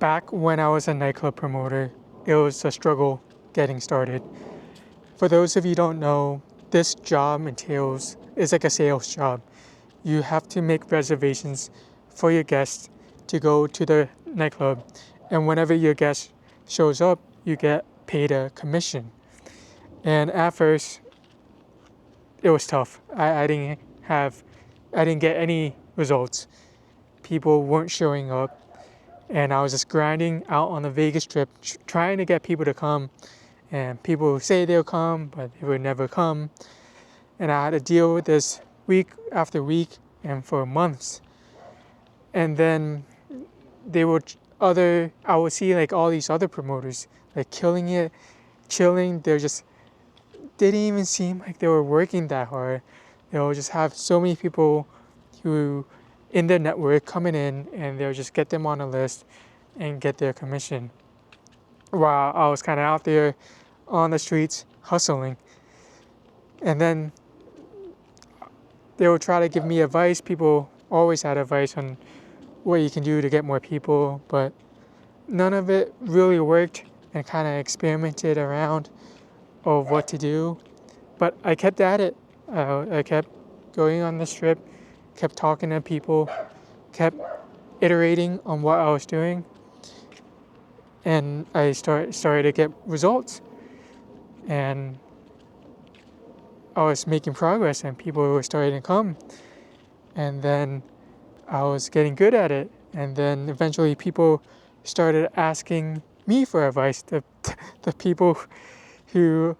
Back when I was a nightclub promoter, it was a struggle getting started. For those of you who don't know, this job is like a sales job. You have to make reservations for your guests to go to the nightclub, and whenever your guest shows up, you get paid a commission. And at first, it was tough. I didn't get any results. People weren't showing up, and I was just grinding out on the Vegas trip, trying to get people to come. And people would say they'll come, but they would never come. And I had to deal with this week after week and for months. And then I would see like all these other promoters like killing it, chilling. They didn't even seem like they were working that hard. They'll just have so many people who in their network coming in, and they'll just get them on a list and get their commission. While I was kind of out there on the streets hustling. And then they would try to give me advice. People always had advice on what you can do to get more people, but none of it really worked, and kind of experimented around of what to do. But I kept at it. I kept going on this trip, kept talking to people, kept iterating on what I was doing, and I started to get results. And I was making progress, and people were starting to come. And then I was getting good at it. And then eventually people started asking me for advice. The people who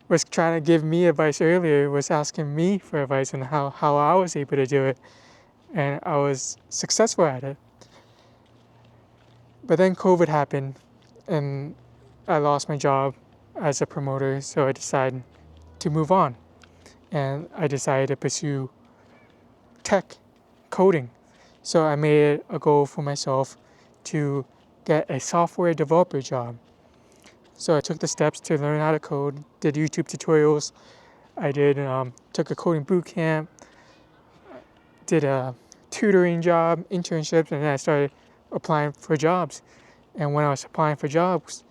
was trying to give me advice earlier was asking me for advice on how I was able to do it. And I was successful at it. But then COVID happened, and I lost my job as a promoter, so I decided to move on. And I decided to pursue tech, coding. So I made it a goal for myself to get a software developer job. So I took the steps to learn how to code, did YouTube tutorials, took a coding boot camp, did a tutoring job, internships, and then I started applying for jobs. And when I was applying for jobs,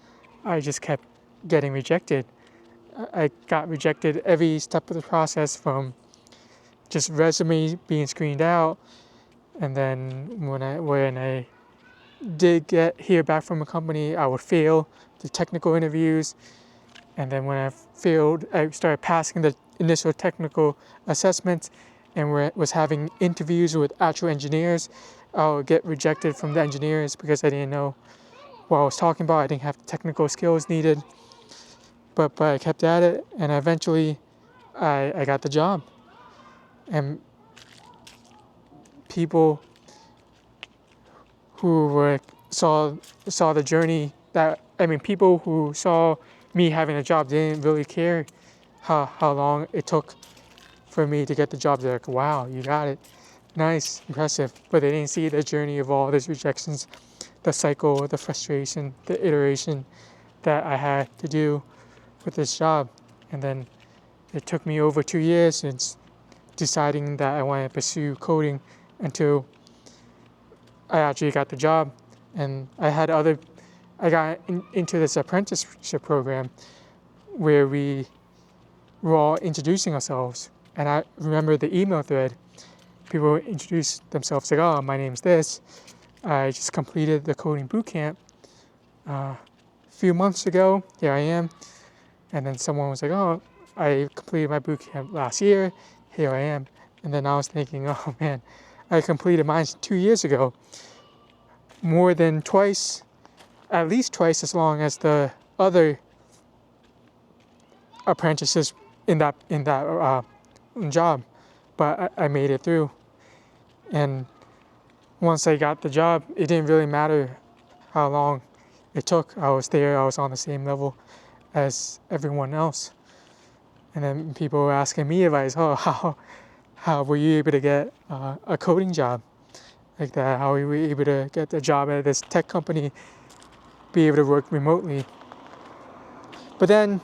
I just kept getting rejected. I got rejected every step of the process, from just resume being screened out, and then when I did hear back from a company, I would fail the technical interviews, and then when I failed, I started passing the initial technical assessments and was having interviews with actual engineers. I would get rejected from the engineers because I didn't know what I was talking about. I didn't have the technical skills needed. But I kept at it, and eventually I got the job. And people who saw the journey people who saw me having a job didn't really care how long it took for me to get the job. They're like, wow, you got it. Nice, impressive. But they didn't see the journey of all these rejections, the cycle, the frustration, the iteration that I had to do with this job. And then it took me over 2 years since deciding that I wanted to pursue coding until I actually got the job. And I got into this apprenticeship program where we were all introducing ourselves. And I remember the email thread. People introduce themselves like, oh, my name's this. I just completed the coding boot camp a few months ago. Here I am. And then someone was like, oh, I completed my boot camp last year. Here I am. And then I was thinking, oh man, I completed mine 2 years ago. More than twice, at least twice as long as the other apprentices in that job. But I made it through. And once I got the job, it didn't really matter how long it took. I was there. I was on the same level as everyone else. And then people were asking me advice. Oh, how were you able to get a coding job like that? How were you able to get a job at this tech company, be able to work remotely? But then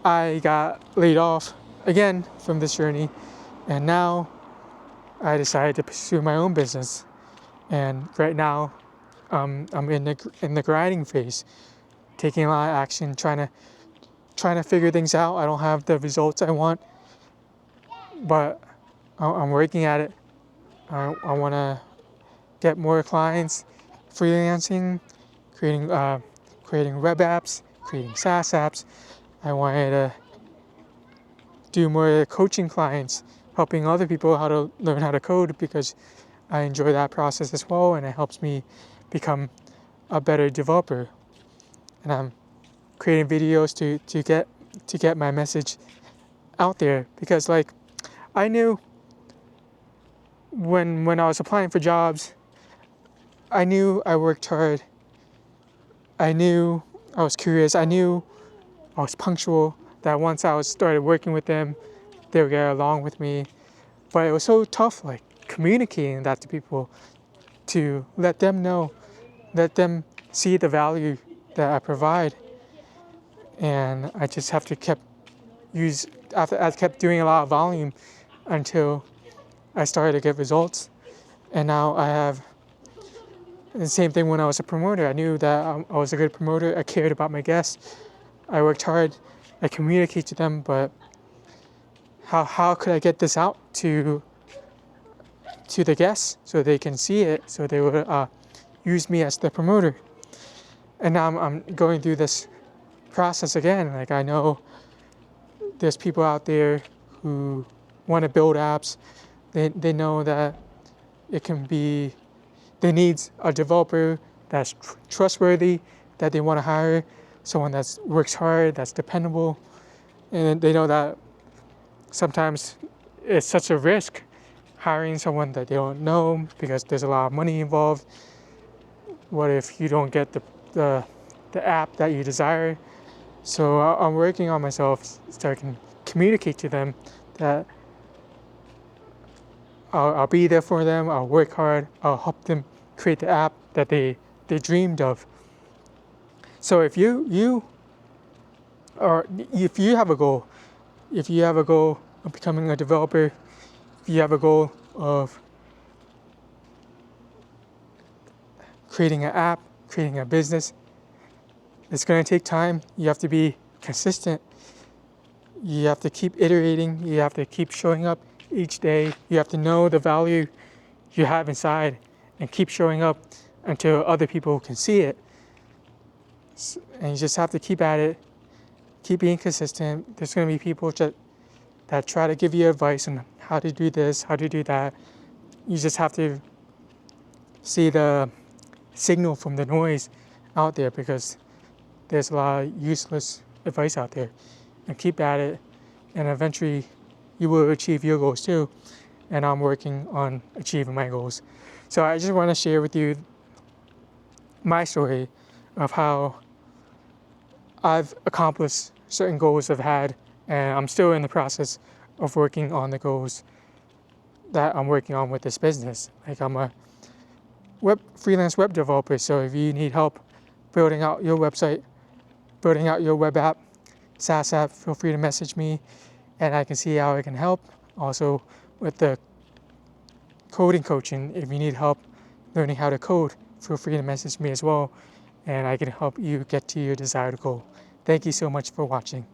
I got laid off again from this journey, and now I decided to pursue my own business. And right now I'm in the grinding phase, taking a lot of action, trying to figure things out. I don't have the results I want, but I'm working at it. I want to get more clients, freelancing, creating web apps, creating SaaS apps. I wanted to do more coaching clients, helping other people how to learn how to code, because I enjoy that process as well, and it helps me become a better developer. And I'm creating videos to get my message out there, because like I knew when I was applying for jobs, I knew I worked hard. I knew I was curious. I knew I was punctual. That once I started working with them, they would get along with me. But it was so tough, like communicating that to people, to let them know, let them see the value that I provide. And I just have to after I kept doing a lot of volume until I started to get results. And now I have the same thing when I was a promoter. I knew that I was a good promoter. I cared about my guests. I worked hard. I communicate to them, but how could I get this out to the guests so they can see it, so they would use me as the promoter? And now I'm going through this process again. Like, I know there's people out there who want to build apps. They know that they need a developer that's trustworthy, that they want to hire, someone that works hard, that's dependable. And they know that sometimes it's such a risk hiring someone that they don't know, because there's a lot of money involved. What if you don't get the app that you desire? So I'm working on myself so I can communicate to them that I'll be there for them. I'll work hard. I'll help them create the app that they dreamed of. So if you have a goal, if you have a goal of becoming a developer, if you have a goal of creating an app, creating a business, it's going to take time. You have to be consistent. You have to keep iterating. You have to keep showing up each day. You have to know the value you have inside and keep showing up until other people can see it. And you just have to keep at it, keep being consistent. There's going to be people that try to give you advice on how to do this, how to do that. You just have to see the signal from the noise out there, because there's a lot of useless advice out there. And keep at it, and eventually you will achieve your goals too. And I'm working on achieving my goals. So I just want to share with you my story of how I've accomplished certain goals I've had, and I'm still in the process of working on the goals that I'm working on with this business. Like, I'm a freelance web developer, so if you need help building out your website, building out your web app, SaaS app, feel free to message me, and I can see how I can help. Also, with the coding coaching, if you need help learning how to code, feel free to message me as well, and I can help you get to your desired goal. Thank you so much for watching.